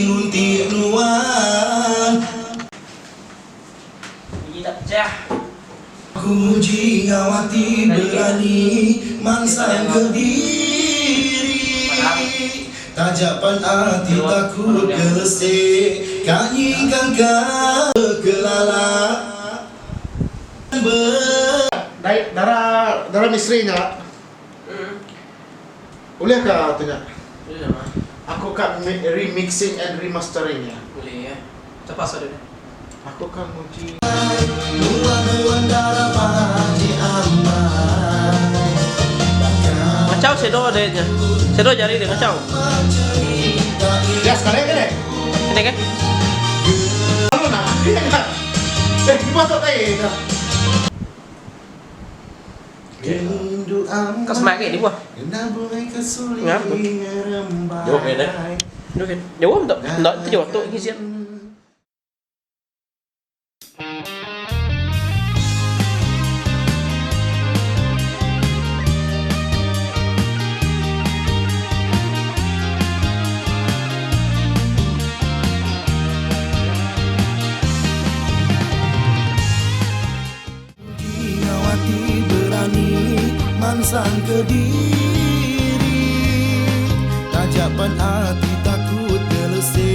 ngunti nuan Gigi tak pecah. Ku muji ngawati berani mansang kediri tajapan hati takut kelesek kanyingkan kelala darah misrinya. Bolehkah tanya? Boleh lah, Mak. Aku kan remixing and remasteringnya. Boleh ya. Cepat saja. Aku kan muji. nuan darah paji aman Ngacau sedo adanya. Sedo jari dia ngacau. Ya sekalian kan deh. Ini kan? Halo nak, iya kan? Gimana tuh kayak? rindu aman Kau semak ni buah. nabungai kesulitan Ngap tu. jauh beda. Jauh kan? Jauh tak? Tak tu jauh tu ngisian. ngawati berani mansang kediri tajapan hati takut kelesek